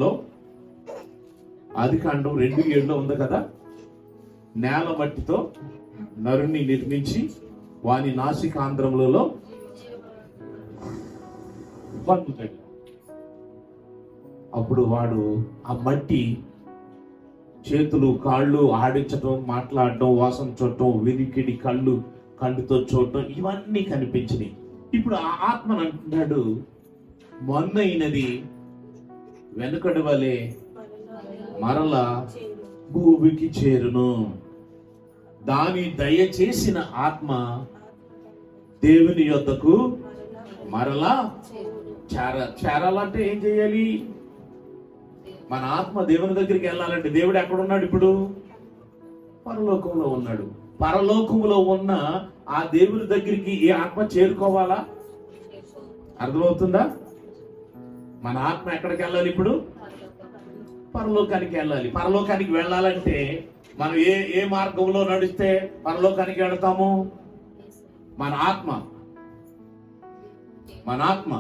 2:7 ఉంది కదా. నేల మట్టితో నరుణ్ణి నిర్మించి వాని నాసికాంధ్రములలో పంపుతాడు. అప్పుడు వాడు ఆ మట్టి చేతులు కాళ్ళు ఆడించడం, మాట్లాడటం, వాసన చూడటం, వినికిడి కళ్ళుతో చూడటం, ఇవన్నీ కనిపించినాయి. ఇప్పుడు ఆ ఆత్మను అంటున్నాడు, మొన్నైనది వెనుకటి వలె మరలా భూమికి చేరును, దాని దయచేసిన ఆత్మ దేవుని యొద్దకు మరలా చేరాలంటే ఏం చేయాలి? మన ఆత్మ దేవుని దగ్గరికి వెళ్ళాలంటే దేవుడు ఎక్కడున్నాడు? ఇప్పుడు పరలోకంలో ఉన్నాడు. పరలోకంలో ఉన్న ఆ దేవుని దగ్గరికి ఈ ఆత్మ చేరుకోవాలా? అర్థమవుతుందా? మన ఆత్మ ఎక్కడికి వెళ్ళాలి? ఇప్పుడు పరలోకానికి వెళ్ళాలి. పరలోకానికి వెళ్ళాలంటే మనం ఏ మార్గంలో నడిస్తే పరలోకానికి వెళతాము? మన ఆత్మ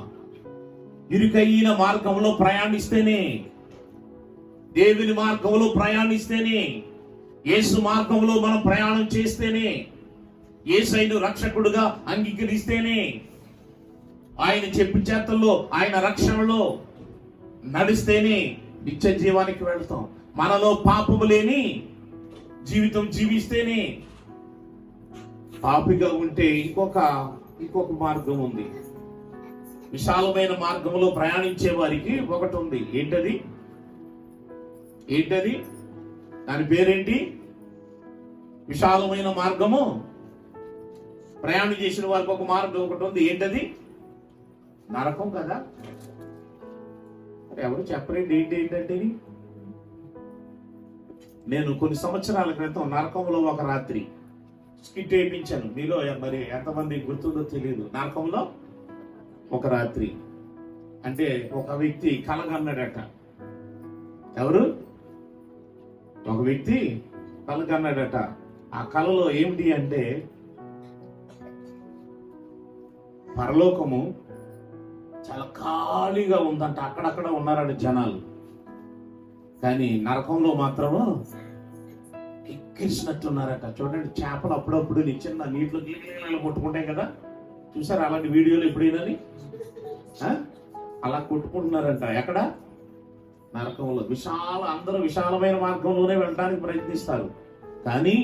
ఇరుకైన మార్గంలో ప్రయాణిస్తేనే, దేవుని మార్గంలో ప్రయాణిస్తేనే, యేసు మార్గంలో మనం ప్రయాణం చేస్తేనే, యేసయ్యను రక్షకుడుగా అంగీకరిస్తేనే, ఆయన చెప్పు చేతల్లో ఆయన రక్షణలో నడిస్తేనే నిత్య జీవానికి వెళ్తాం. మనలో పాపము లేని జీవితం జీవిస్తేనే. పాపిగా ఉంటే ఇంకొక మార్గం ఉంది. విశాలమైన మార్గంలో ప్రయాణించే వారికి ఒకటి ఉంది. ఏంటది? దాని పేరేంటి? విశాలమైన మార్గము. ప్రయాణం చేసిన వారికి ఒక మార్గం ఒకటి ఉంది. ఏంటది? నరకం కదా. ఎవరు చెప్పలేండి ఏంటంటే. నేను కొన్ని సంవత్సరాల క్రితం నరకంలో ఒక రాత్రి స్కిట్ వేయించాను. మీలో మరి ఎంతమంది గుర్తుందో తెలియదు. నరకంలో ఒక రాత్రి అంటే ఒక వ్యక్తి కలగన్నాడట. ఎవరు? ఒక వ్యక్తి కలగన్నాడట. ఆ కలలో ఏమిటి అంటే, పరలోకము చాలా ఖాళీగా ఉందంట. అక్కడక్కడ ఉన్నారని జనాలు. కానీ నరకంలో మాత్రము ఎక్కిరిసినట్లున్నారట. చూడండి, చేపలు అప్పుడప్పుడు చిన్న నీటిలో కొట్టుకుంటాయి కదా, చూసారు అలాంటి వీడియోలు ఎప్పుడైనా? అలా కొట్టుకుంటున్నారంట. ఎక్కడ? నరకంలో. అందరూ విశాలమైన మార్గంలోనే వెళ్ళడానికి ప్రయత్నిస్తారు. కానీ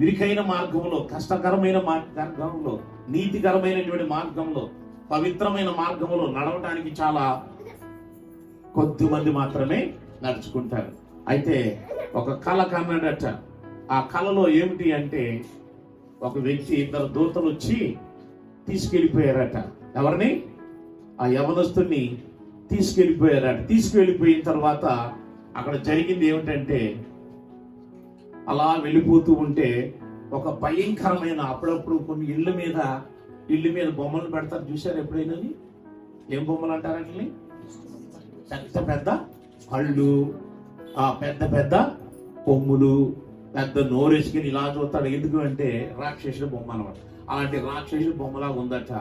విరికైన మార్గంలో, కష్టకరమైన మార్గంలో, నీతికరమైనటువంటి మార్గంలో, పవిత్రమైన మార్గంలో నడవడానికి చాలా కొద్ది మంది మాత్రమే నడుచుకుంటారు. అయితే ఒక కళ కన్నాడట. ఆ కళలో ఏమిటి అంటే, ఒక వ్యక్తి, ఇద్దరు దూతలు వచ్చి తీసుకెళ్ళిపోయారట. ఎవరిని? ఆ యవనస్తుని తీసుకెళ్ళిపోయారట. తీసుకెళ్ళిపోయిన తర్వాత అక్కడ జరిగింది ఏమిటంటే, అలా వెళ్ళిపోతూ ఉంటే ఒక భయంకరమైన, అప్పుడప్పుడు కొన్ని ఇళ్ళ మీద బొమ్మలు పెడతారు, చూశారు ఎప్పుడైనా? ఏం బొమ్మలు అంటారంటే, పెద్ద పెద్ద కళ్ళు, ఆ పెద్ద పెద్ద కొమ్ములు, పెద్ద నోరేసుకుని ఇలా చూస్తాడు. ఎందుకు అంటే రాక్షసుల బొమ్మ అనమాట. అలాంటి రాక్షసుల బొమ్మలా ఉందట.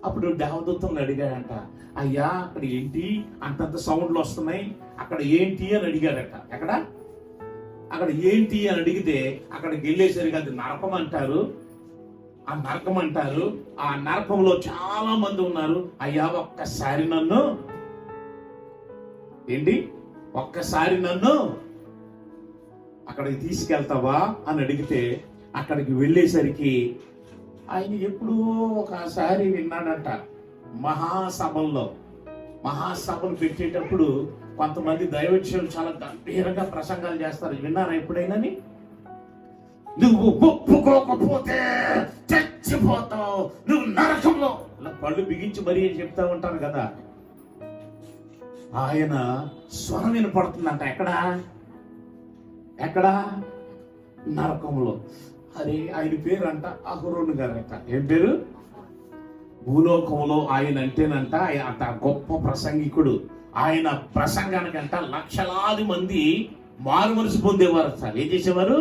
అప్పుడు దేవదూతలను అడిగాడంట, అయ్యా అక్కడ ఏంటి అంతంత సౌండ్లు వస్తున్నాయి, అక్కడ ఏంటి అని అడిగాడట. అక్కడ ఏంటి అని అడిగితే అక్కడికి వెళ్ళేసరికి అది నరకం అంటారు. ఆ నరకంలో చాలా మంది ఉన్నారు. అయ్యా ఒక్కసారి నన్ను అక్కడికి తీసుకెళ్తావా అని అడిగితే, అక్కడికి వెళ్ళేసరికి ఆయన ఎప్పుడూ ఒకసారి విన్నాడంట. మహాసభలు పెట్టేటప్పుడు కొంతమంది దైవజనులు చాలా గంభీరంగా ప్రసంగాలు చేస్తారు. విన్నారా ఎప్పుడైనా? నువ్వు ఒప్పుకోకపోతే చచ్చిపోతావు, నువ్వు నరకంలో, ఇలా పళ్ళు బిగించి మరీ చెప్తా ఉంటారు కదా. ఆయన స్వరం వినపడుతుందంట. ఎక్కడ? నరకంలో. అరే, ఆయన పేరు అంట అహరోను గారంట. ఏం పేరు? భూలోకంలో ఆయన అంటేనంట అంత గొప్ప ప్రసంగికుడు. ఆయన ప్రసంగానికంట లక్షలాది మంది మారు మనసు పొందేవారు సార్. ఏం చేసేవారు?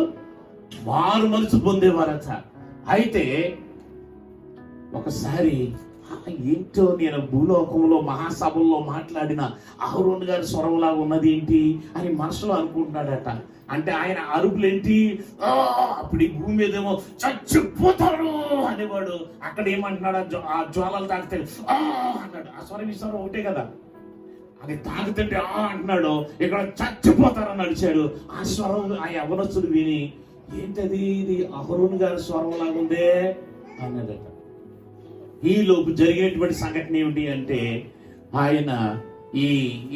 మారు మనసు పొందేవారు సార్. అయితే ఒకసారి ఏంటో, నేను భూలోకంలో మహాసభల్లో మాట్లాడిన అహరోను గారి స్వరంలా ఉన్నది ఏంటి అని మనసులో అనుకుంటున్నాడట. అంటే ఆయన అరుపులేంటి, అప్పుడు ఈ భూమి మీదేమో చచ్చిపోతాడు అనేవాడు. అక్కడ ఏమంటున్నాడు, ఆ జ్వాలలు తాకితే అన్నాడు. ఆ స్వరం ఈ స్వరం ఒకటే కదా. అది తాగుతుంటే అంటున్నాడు, ఇక్కడ చచ్చిపోతారని నడిచాడు. ఆ స్వరం ఆ యవనస్తుడు విని, ఏంటది, ఇది అహరోను గారి స్వరం లాగుందే అన్నాడట. ఈ లోపు జరిగినటువంటి సంఘటన ఏమిటి అంటే, ఆయన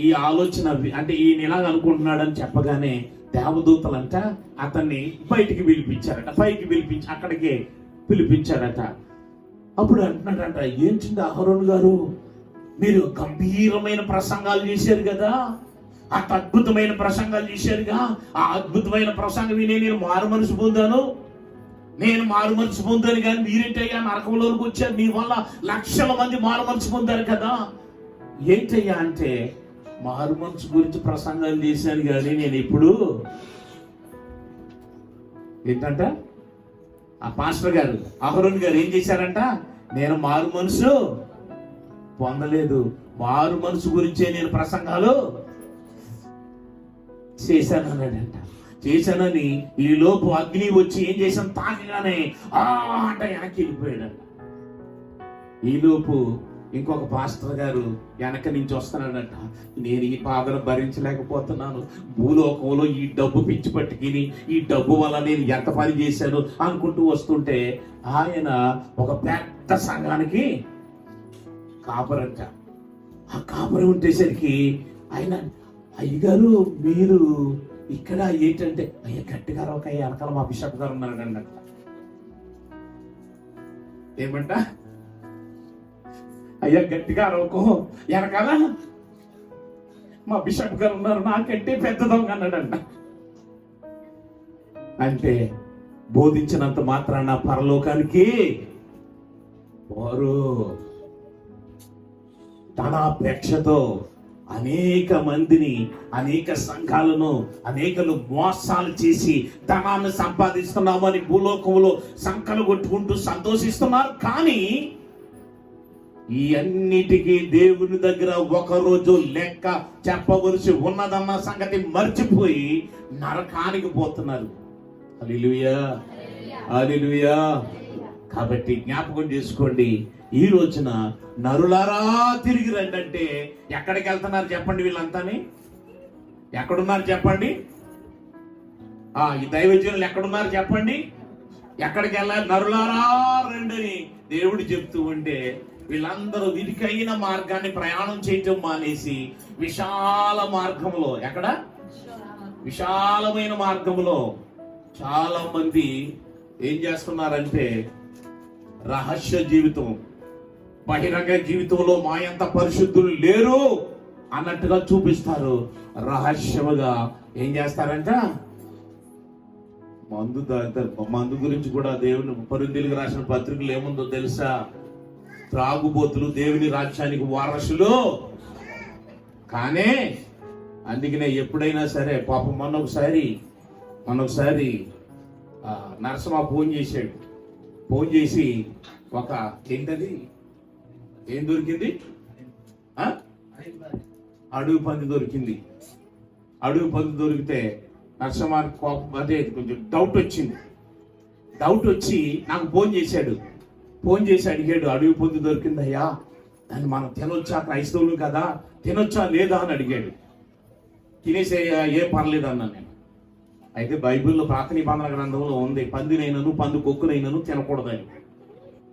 ఈ ఆలోచన అంటే ఈయన ఇలాగ అనుకుంటున్నాడని చెప్పగానే దేవదూతలంట అతన్ని బయటికి పిలిపించారట. పైకి పిలిపించి అక్కడికి పిలిపించారట. అప్పుడు అంటున్నాడంట, ఏంటింది అహరోను గారు, మీరు గంభీరమైన ప్రసంగాలు చేశారు కదా, అంత అద్భుతమైన ప్రసంగాలు చేశారుగా, ఆ అద్భుతమైన ప్రసంగం వినే నేను మారు మనసు పొందాను కానీ మీరేంటయ్యా నరకంలోకి వచ్చారు, మీ వల్ల లక్షల మంది మారు మనసు పొందారు కదా. ఏంటయ్యా అంటే, మారు మనసు గురించి ప్రసంగాలు చేశాను కానీ నేను ఇప్పుడు ఏంటంట, ఆ పాస్టర్ గారు అహరోను గారు ఏం చేశారంట, నేను మారు మనసు పొందలేదు, మారు మనసు గురించే నేను ప్రసంగాలు చేశాను అన్నాడంట. చేశానని ఈ లోపు అగ్ని వచ్చి ఏం చేశాను, తాకగానే అంట వెనక్కి వెళ్ళిపోయాడంట. ఈ లోపు ఇంకొక పాస్టర్ గారు వెనక నుంచి వస్తున్నాడంట, నేను ఈ బాధను భరించలేకపోతున్నాను, భూలోకంలో ఈ డబ్బు పిచ్చి పట్టుకుని ఈ డబ్బు వల్ల నేను ఎంత పని చేశాను అనుకుంటూ వస్తుంటే, ఆయన ఒక పెద్ద సంఘానికి కాపరంట. ఆ కాపరం ఉండేసరికి ఆయన, అయ్యగారు మీరు ఇక్కడ ఏంటంటే, అయ్యా గట్టిగా ఒక వెనకాల మా బిషప్ గారు ఉన్నారంట. ఏమంట, అయ్యా గట్టిగా రోకో, వెనకాల మా బిషప్ గారు ఉన్నారు, నాకంటే పెద్ద దొంగ అన్నాడంట. అంటే బోధించినంత మాత్రాన పరలోకానికి వారు ధనాపేక్షతో అనేక మందిని, అనేక సంఘాలను, అనేకలు మోసాలు చేసి ధనాన్ని సంపాదిస్తున్నామని భూలోకంలో సంకలు కొట్టుకుంటూ సంతోషిస్తున్నారు. కానీ ఈ అన్నిటికీ దేవుని దగ్గర ఒకరోజు లెక్క చెప్పవలసి ఉన్నదన్న సంగతి మర్చిపోయి నరకానికి పోతున్నారు. హల్లెలూయా, హల్లెలూయా. కాబట్టి జ్ఞాపకం చేసుకోండి, ఈ రోజున నరులారా తిరిగి రండి అంటే ఎక్కడికి వెళ్తున్నారు చెప్పండి? వీళ్ళంతాని ఎక్కడున్నారు చెప్పండి? ఈ దైవజనులు ఎక్కడున్నారు చెప్పండి? ఎక్కడికి వెళ్ళాలి? నరులారా రండి అని దేవుడు చెప్తూ ఉంటే వీళ్ళందరూ విరికైన మార్గాన్ని ప్రయాణం చేయటం మానేసి విశాల మార్గంలో, విశాలమైన మార్గంలో చాలా మంది ఏం చేస్తున్నారంటే రహస్య జీవితం, బహిరంగ జీవితంలో మా అంత పరిశుద్ధులు లేరు అన్నట్టుగా చూపిస్తారు. రహస్యముగా ఏం చేస్తారంట, మందు గురించి కూడా దేవుని కొరింథీయులకు రాసిన పత్రికలు ఏముందో తెలుసా? త్రాగుబోతులు దేవుని రాజ్యానికి వారసులు కానీ. అందుకనే ఎప్పుడైనా సరే పాపం మొన్న ఒకసారి నరసింహ ఫోన్ చేసి ఒక ఏంటది ఏం దొరికింది, అడవి పంది దొరికింది. అడవి పంది దొరికితే నరసింహానికి కోపం, అదే కొంచెం డౌట్ వచ్చి నాకు ఫోన్ చేసి అడిగాడు, అడవి పంది దొరికిందయ్యా, దాన్ని మనం తినొచ్చా, క్రైస్తవులు కదా, తినొచ్చా లేదా అని అడిగాడు. తినేసే ఏం పర్లేదు అన్నాను నేను. అయితే బైబిల్లో పాత నిబంధన గ్రంథంలో ఉంది, పందినైనను పంది కొక్కునైనను తినకూడదని.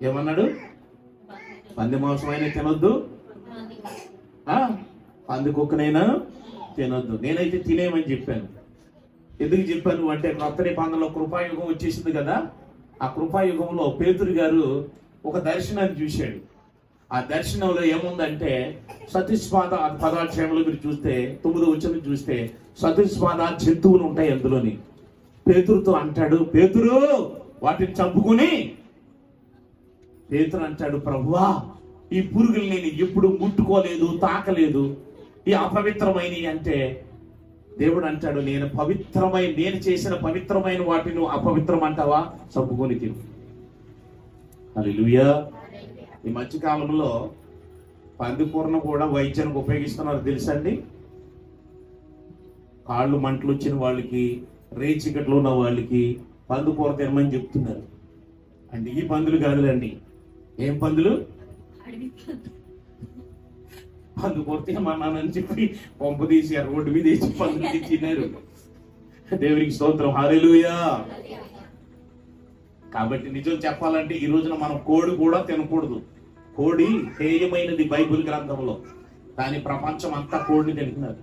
ఏమన్నాడు? పంది మాంసమైనా తినొద్దు, పంది కుక్కనైనా తినొద్దు. నేనైతే తినేమని చెప్పాను. ఎందుకు చెప్పాను అంటే, కొత్త నిబంధనలో కృపాయుగం వచ్చేసింది కదా. ఆ కృపాయుగంలో పేతురు గారు ఒక దర్శనాన్ని చూశాడు. ఆ దర్శనంలో ఏముందంటే, సతీష్పాద పదార్థంలో మీరు చూస్తే 9వ వచనం చూస్తే సతీష్పాద జంతువులు ఉంటాయి అందులోని. పేతురుతో అంటాడు, పేతురు వాటిని చంపుకుని, పేతురు అంటాడు, ప్రభువా ఈ పురుగులు నేను ఎప్పుడు ముట్టుకోలేదు, తాకలేదు, ఈ అపవిత్రమైన అంటే దేవుడు అంటాడు, నేను చేసిన పవిత్రమైన వాటిని అపవిత్రం అంటావా, చంపుకొని తిను. హల్లెలూయా. ఈ మధ్యకాలంలో పందికూరను కూడా వైద్యానికి ఉపయోగిస్తున్నారు తెలుసండి. కాళ్ళు మంటలు వచ్చిన వాళ్ళకి, రేచికట్లు ఉన్న వాళ్ళకి పందుకూర తినమని చెప్తున్నారు. అంటే ఈ పందులు కాదులండి. ఏం పందులు? పందుకూర తినమన్నానని చెప్పి పంపు తీసి రోడ్డు మీద వేసి పందులు తిన్నారు. దేవునికి స్తోత్రం, హల్లెలూయా. కాబట్టి నిజం చెప్పాలంటే ఈ రోజున మనం కోడి కూడా తినకూడదు. కోడి హేయమైనది బైబిల్ గ్రంథంలో, కానీ ప్రపంచం అంతా కోడిని తింటున్నారు.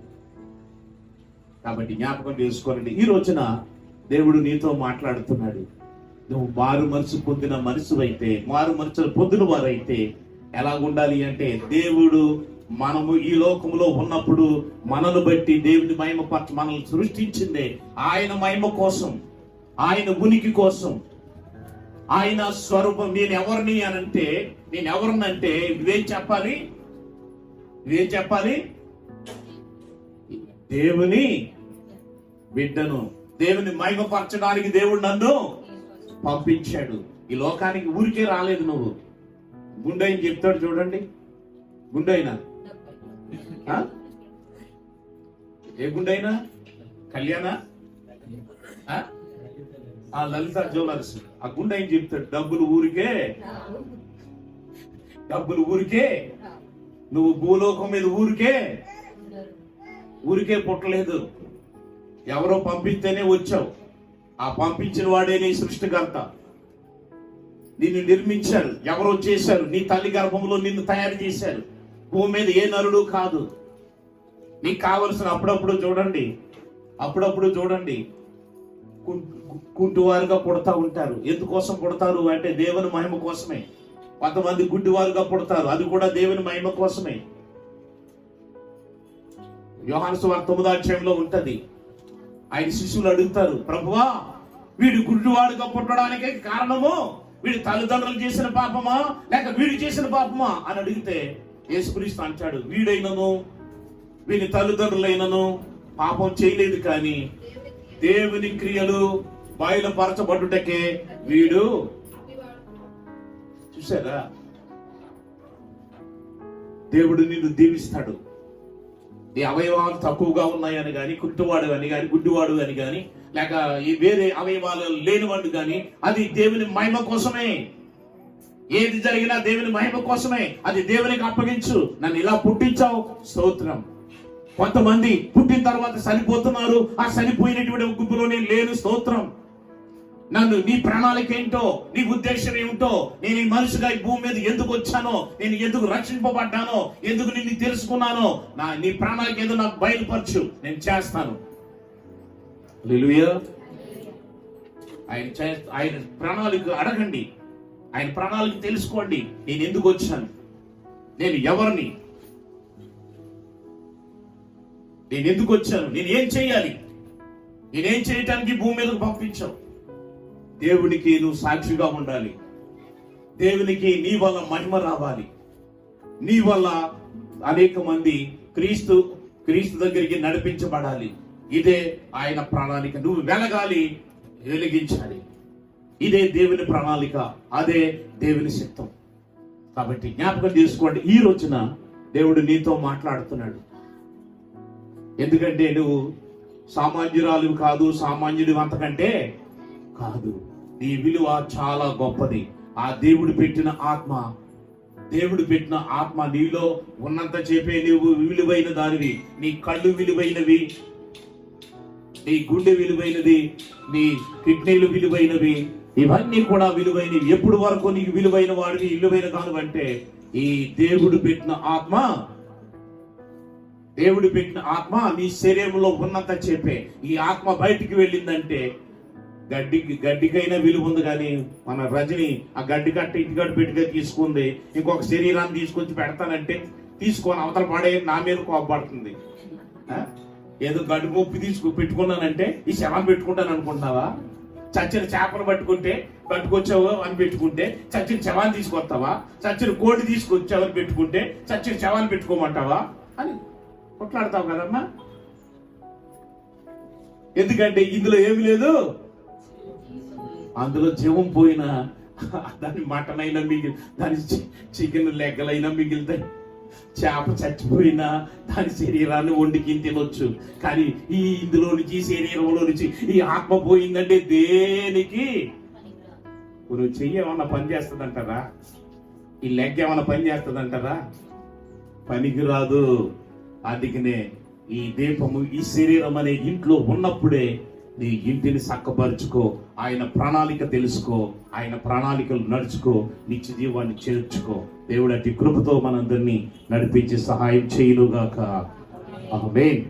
కాబట్టి జ్ఞాపకం చేసుకోనండి, ఈ రోజున దేవుడు నీతో మాట్లాడుతున్నాడు. నువ్వు మారు మనసు పొందిన మనసువైతే, మారు మనసులు పొందిన వారైతే ఎలాగుండాలి అంటే, దేవుడు మనము ఈ లోకంలో ఉన్నప్పుడు మనను బట్టి దేవుని మహిమ పట్ల మనల్ని సృష్టించిందే ఆయన మహిమ కోసం, ఆయన ఉనికి కోసం, ఆయన స్వరూపం. నేను ఎవరినంటే ఇవేం చెప్పాలి? దేవుని బిడ్డను. దేవుని మహిమపరచడానికి దేవుడు నన్ను పంపించాడు. ఈ లోకానికి ఊరికే రాలేదు నువ్వు. గుండెని చెప్తాడు చూడండి, గుండెైనా ఏ గుండెైనా కళ్యాణ లలిత జ్యువెలర్స్, ఆ గుండె ఏం చెప్తాడు, డబ్బులు ఊరికే నువ్వు భూలోకం మీద ఊరికే పుట్టలేదు. ఎవరో పంపిస్తేనే వచ్చావు. ఆ పంపించిన వాడే నీ సృష్టికర్త. నిన్ను నిర్మించారు, ఎవరో చేశారు. నీ తల్లి గర్భంలో నిన్ను తయారు చేశారు. భూమి మీద ఏ నరుడు కాదు. నీకు కావలసిన అప్పుడప్పుడు చూడండి కుంటివారుగా పుడతా ఉంటారు. ఎందుకోసం పుడతారు అంటే దేవుని మహిమ కోసమే. కొంతమంది గుడ్డివారుగా పుడతారు, అది కూడా దేవుని మహిమ కోసమే. యోహాను సువార్త 9వ అధ్యాయంలో ఉంటది. ఆయన శిష్యులు అడుగుతారు, ప్రభువా వీడు గుడ్డివాడుగా పుట్టడానికి కారణము వీడి తల్లిదండ్రులు చేసిన పాపమా లేక వీడు చేసిన పాపమా అని అడిగితే యేసుక్రీస్తు అంటాడు, వీడైనను వీని తల్లిదండ్రులైనను పాపం చేయలేదు, కానీ దేవుని క్రియలు బయలుపరచబడుటకే వీడు. చూసారా, దేవుడు నిన్ను దీవిస్తాడు. ఈ అవయవాలు తక్కువగా ఉన్నాయని కానీ, కుంటివాడు అని కానీ, గుడ్డివాడు అని కానీ, లేక ఈ వేరే అవయవాలు లేనివాడు కానీ, అది దేవుని మహిమ కోసమే. ఏది జరిగినా దేవుని మహిమ కోసమే. అది దేవునికి అప్పగించు. నన్ను ఇలా పుట్టించావు, స్తోత్రం. కొంతమంది పుట్టిన తర్వాత చనిపోతున్నారు. ఆ చనిపోయినటువంటి గుంపులో నేను లేను, స్తోత్రం. నీ ప్రణాళిక ఏంటో, నీ ఉద్దేశం ఏమిటో, నేను ఈ మనిషిగా ఈ భూమి మీద ఎందుకు వచ్చానో, నేను ఎందుకు రక్షింపబడ్డానో, ఎందుకు నిన్ను తెలుసుకున్నానో, నీ ప్రణాళిక ఏదో నాకు బయలుపరచు, నేను చేస్తాను. హల్లెలూయా. ఆయన ప్రణాళిక అడగండి, ఆయన ప్రణాళిక తెలుసుకోండి. నేను ఎందుకు వచ్చాను, నేను ఎవరిని, నేను ఎందుకు వచ్చాను, నేను ఏం చేయాలి, నేనేం చేయటానికి భూమి మీదకు పంపించావు. దేవునికి నువ్వు సాక్షిగా ఉండాలి. దేవునికి నీ వల్ల మహిమ రావాలి. నీ వల్ల అనేక మంది క్రీస్తు దగ్గరికి నడిపించబడాలి. ఇదే ఆయన ప్రణాళిక. నువ్వు వెలగాలి, వెలిగించాలి. ఇదే దేవుని ప్రణాళిక, అదే దేవుని చిత్తం. కాబట్టి జ్ఞాపకం చేసుకోండి, ఈ రోజున దేవుడు నీతో మాట్లాడుతున్నాడు. ఎందుకంటే నువ్వు సామాన్యురాలు కాదు, సామాన్యుడి అంతకంటే కాదు. నీ విలువ చాలా గొప్పది. ఆ దేవుడు పెట్టిన ఆత్మ నీలో ఉన్నంత చేపే నువ్వు విలువైన దానివి. నీ కళ్ళు విలువైనవి, నీ గుండె విలువైనది, నీ కిడ్నీలు విలువైనవి, ఇవన్నీ కూడా విలువైనవి. ఎప్పుడు వరకు నీకు విలువైన వాడివి, విలువైన కానువంటే ఈ దేవుడు పెట్టిన ఆత్మ నీ శరీరంలో ఉన్నంత చెప్పే. ఈ ఆత్మ బయటికి వెళ్ళిందంటే గడ్డికైనా విలువ ఉంది, కానీ మన రజని ఆ గడ్డి కట్ట ఇంటికాడ పెట్టిగా తీసుకుంది, ఇంకొక శరీరాన్ని తీసుకొచ్చి పెడతానంటే తీసుకొని అవతల పడే నా మీద కోపడుతుంది. ఏదో గడ్డి మొప్పి పెట్టుకున్నానంటే ఈ శవం పెట్టుకుంటాను అనుకుంటున్నావా? చచ్చిన చేపలు పట్టుకొచ్చావు అని పెట్టుకుంటే చచ్చిన శవాన్ని తీసుకొస్తావా? చచ్చిన కోడి తీసుకొచ్చావని పెట్టుకుంటే చచ్చిన శవాన్ని పెట్టుకోమంటావా అని కొట్లాడతావు కదమ్మా. ఎందుకంటే ఇందులో ఏమి లేదు, అందులో జీవం పోయినా దాని మటన్ అయినా దాని చికెన్ లెగ్గలైనా మిగులుతాయి. చేప చచ్చిపోయినా దాని శరీరాన్ని వండికి తినొచ్చు. కానీ ఇందులో నుంచి శరీరంలో నుంచి ఈ ఆత్మ పోయిందంటే దేనికి? నువ్వు చెయ్యి ఏమన్నా పని చేస్తుందంటారా? ఈ లెగ్ ఏమన్నా పని చేస్తుందంటారా? పనికి రాదు. అందుకనే ఈ దీపము, ఈ శరీరం అనే ఇంట్లో ఉన్నప్పుడే నీ ఇంటిని చక్కపరుచుకో, ఆయన ప్రణాళిక తెలుసుకో, ఆయన ప్రణాళికలు నడుచుకో, నిత్య జీవాన్ని చేర్చుకో. దేవుడు అట్టి కృపతో మనందరినీ నడిపించి సహాయం చేయునుగాక. ఆమేన్.